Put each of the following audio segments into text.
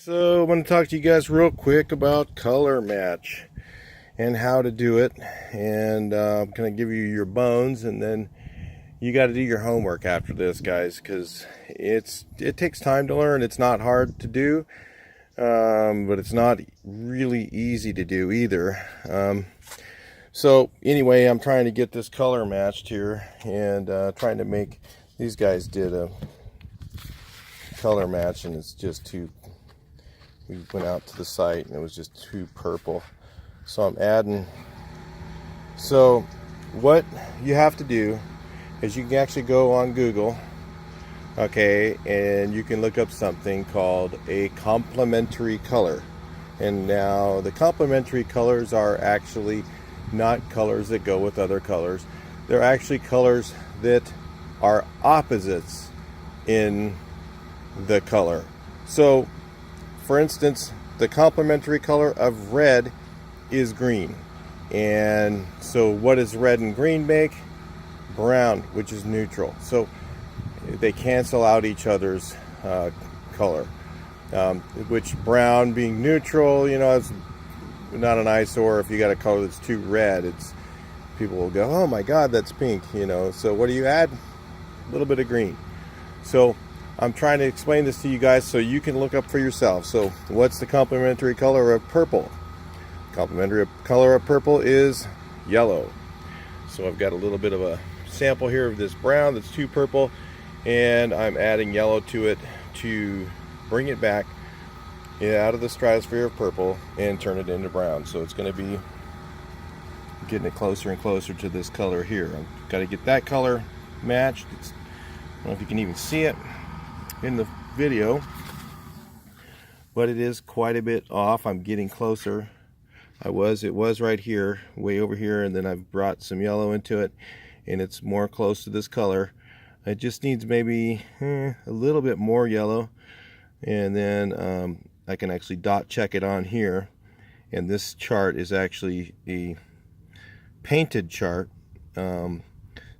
So I want to talk to you guys real quick about color match and how to do it, and I'm going to give you your bones, and then you got to do your homework after this, guys, because it takes time to learn. It's not hard to do, but it's not really easy to do either. So anyway, I'm trying to get this color matched here, and trying to make, these guys did a color match, and it's just too, we went out to the site and it was just too purple. So I'm adding, so what you have to do is you can actually go on Google, okay, and you can look up something called a complementary color. And now the complementary colors are actually not colors that go with other colors. They're actually colors that are opposites in the color. So for instance, the complementary color of red is green. And so what does red and green make? Brown, which is neutral. So they cancel out each other's color. Which brown being neutral, you know, it's not an eyesore. If you got a color that's too red, it's, people will go, oh my god, that's pink, you know. So what do you add? A little bit of green. So I'm trying to explain this to you guys so you can look up for yourself. So what's the complementary color of purple? Complementary color of purple is yellow. So I've got a little bit of a sample here of this brown that's too purple, and I'm adding yellow to it to bring it back out of the stratosphere of purple and turn it into brown. So it's going to be getting it closer and closer to this color here. I've got to get that color matched. I don't know if you can even see it in the video, but it is quite a bit off. I'm getting closer. It was right here, way over here, and then I've brought some yellow into it, and it's more close to this color. It just needs maybe a little bit more yellow, and then I can actually dot check it on here. And this chart is actually a painted chart.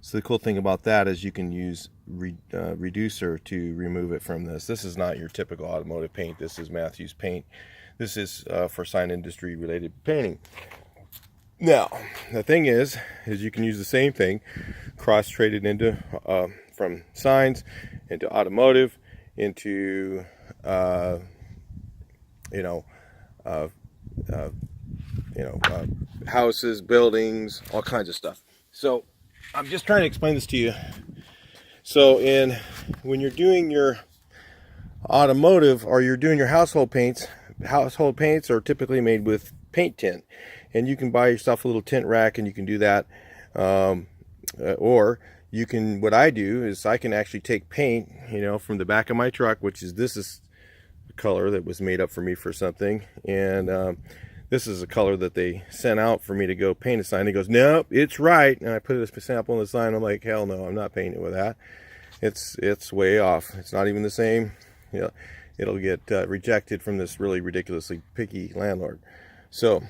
So the cool thing about that is you can use reducer to remove it from this. This is not your typical automotive paint. This is Matthews paint. This is for sign industry related painting. Now the thing is you can use the same thing, cross trade it into from signs into automotive into houses, buildings, all kinds of stuff. So I'm just trying to explain this to you. So when you're doing your automotive or you're doing your household paints are typically made with paint tint, and you can buy yourself a little tint rack and you can do that, or you can, what I do is I can actually take paint, you know, from the back of my truck, which is, this is a color that was made up for me for something, and this is a color that they sent out for me to go paint a sign. He goes, nope, it's right. And I put a sample on the sign. I'm like, hell no, I'm not painting with that. It's way off. It's not even the same. You know, it'll get rejected from this really ridiculously picky landlord. So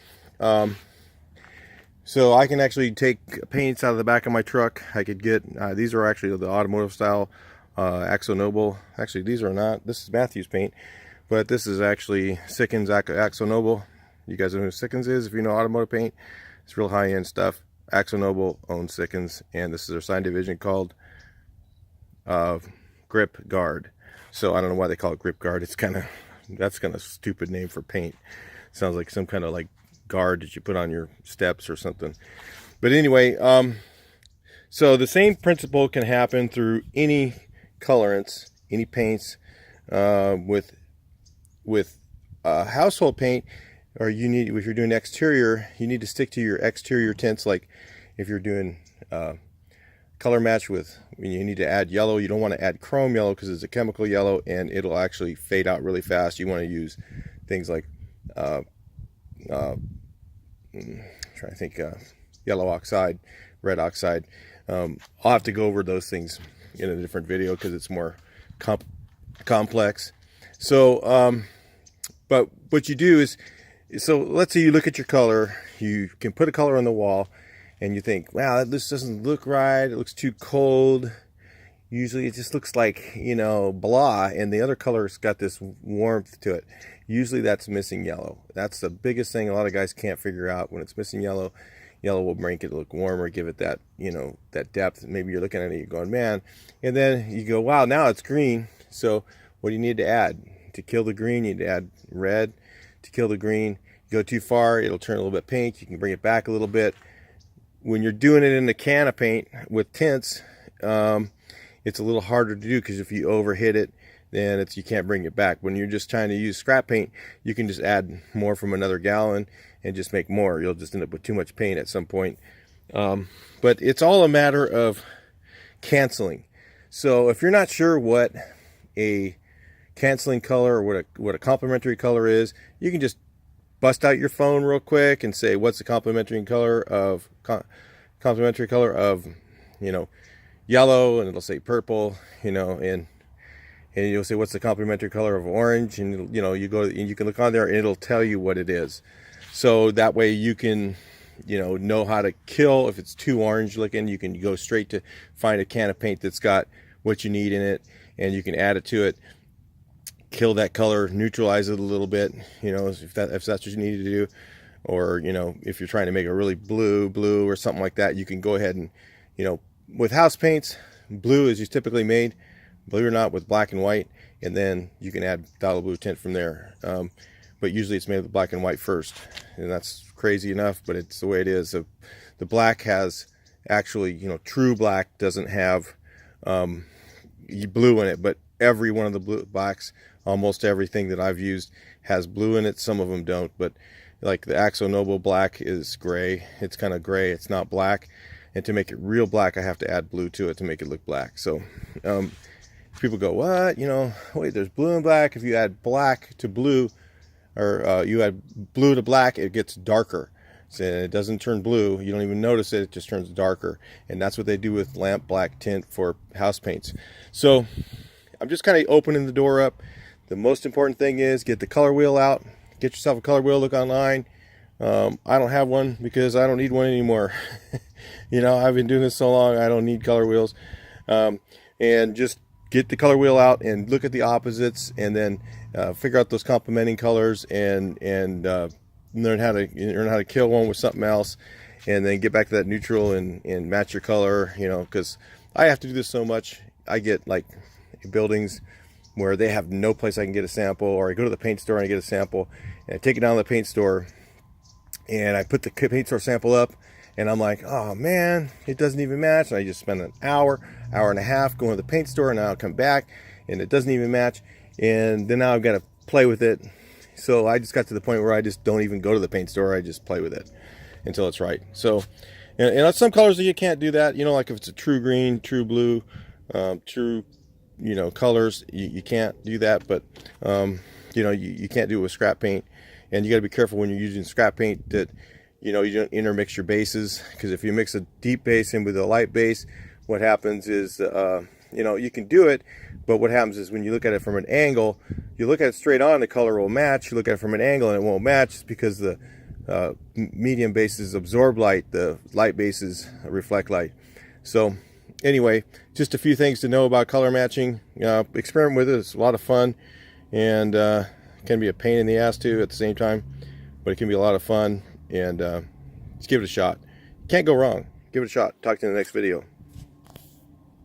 so I can actually take paints out of the back of my truck. I could get, these are actually the automotive style AkzoNobel. Actually, these are not. This is Matthews paint, but this is actually Sikkens AkzoNobel. You guys know who Sikkens is? If you know automotive paint, it's real high-end stuff. AkzoNobel owns Sikkens, and this is their sign division called Grip Guard. So I don't know why they call it Grip Guard. It's that's kind of a stupid name for paint. Sounds like some kind of like guard that you put on your steps or something. But anyway, so the same principle can happen through any colorants, any paints, with household paint. Or you need, if you're doing exterior, you need to stick to your exterior tints. Like if you're doing color match with, you need to add yellow. You don't want to add chrome yellow because it's a chemical yellow and it'll actually fade out really fast. You want to use things like trying to think, yellow oxide, red oxide. I'll have to go over those things in a different video because it's more complex. So but what you do is, so let's say you look at your color, you can put a color on the wall and you think, wow, this doesn't look right, it looks too cold. usually it just looks like, you know, blah, and the other color's got this warmth to it. Usually that's missing yellow. That's the biggest thing a lot of guys can't figure out. When it's missing yellow, yellow will make it look warmer, give it that, you know, that depth. Maybe you're looking at it, you're going, man, and then you go, wow, now it's green. So what do you need to add? To kill the green, you need to add red. To kill the green, you go too far, it'll turn a little bit pink. You can bring it back a little bit. When you're doing it in the can of paint with tints, it's a little harder to do, because if you overhit it, then you can't bring it back. When you're just trying to use scrap paint, you can just add more from another gallon and just make more. You'll just end up with too much paint at some point. But it's all a matter of canceling. So if you're not sure what a canceling color or what a complementary color is, you can just bust out your phone real quick and say, what's the complementary color of you know, yellow, and it'll say purple, you know, and you'll say, what's the complementary color of orange, and you know, you can look on there and it'll tell you what it is. So that way you can, you know how to kill. If it's too orange looking, you can go straight to find a can of paint that's got what you need in it, and you can add it to it, kill that color, neutralize it a little bit, you know, if that's what you need to do. Or, you know, if you're trying to make a really blue or something like that, you can go ahead and, you know, with house paints, blue is just typically made, believe it or not, with black and white, and then you can add phthalo blue tint from there. But usually it's made with black and white first, and that's crazy enough, but it's the way it is. So the black has actually, you know, true black doesn't have blue in it, but every one of the blacks, almost everything that I've used has blue in it. Some of them don't, but like the Akzo Nobel black is gray. It's kind of gray. It's not black. And to make it real black, I have to add blue to it to make it look black. So people go, what? You know, wait, there's blue and black. If you add black to blue, or you add blue to black, it gets darker. So it doesn't turn blue. You don't even notice it. It just turns darker. And that's what they do with lamp black tint for house paints. So I'm just kind of opening the door up. The most important thing is get the color wheel out. Get yourself a color wheel, look online. I don't have one because I don't need one anymore. You know, I've been doing this so long, I don't need color wheels. And just get the color wheel out and look at the opposites, and then figure out those complementing colors, and learn how to kill one with something else, and then get back to that neutral and match your color, you know, because I have to do this so much. I get like buildings where they have no place I can get a sample, or I go to the paint store and I get a sample, and I take it down to the paint store and I put the paint store sample up, and I'm like, oh man, it doesn't even match. And I just spend an hour and a half going to the paint store, and now I'll come back and it doesn't even match, and then now I've got to play with it. So I just got to the point where I just don't even go to the paint store. I just play with it until it's right. So, and on some colors you can't do that, you know, like if it's a true green, true blue, true, you know, colors, you can't do that. But you know, you can't do it with scrap paint, and you got to be careful when you're using scrap paint that, you know, you don't intermix your bases, because if you mix a deep base in with a light base, what happens is you know, you can do it, but what happens is when you look at it from an angle, you look at it straight on, the color will match. You look at it from an angle and it won't match. It's because the medium bases absorb light, the light bases reflect light. So anyway, just a few things to know about color matching. Experiment with it. It's a lot of fun, and can be a pain in the ass too at the same time, but it can be a lot of fun, and just give it a shot. Can't go wrong. Give it a shot. Talk to you in the next video.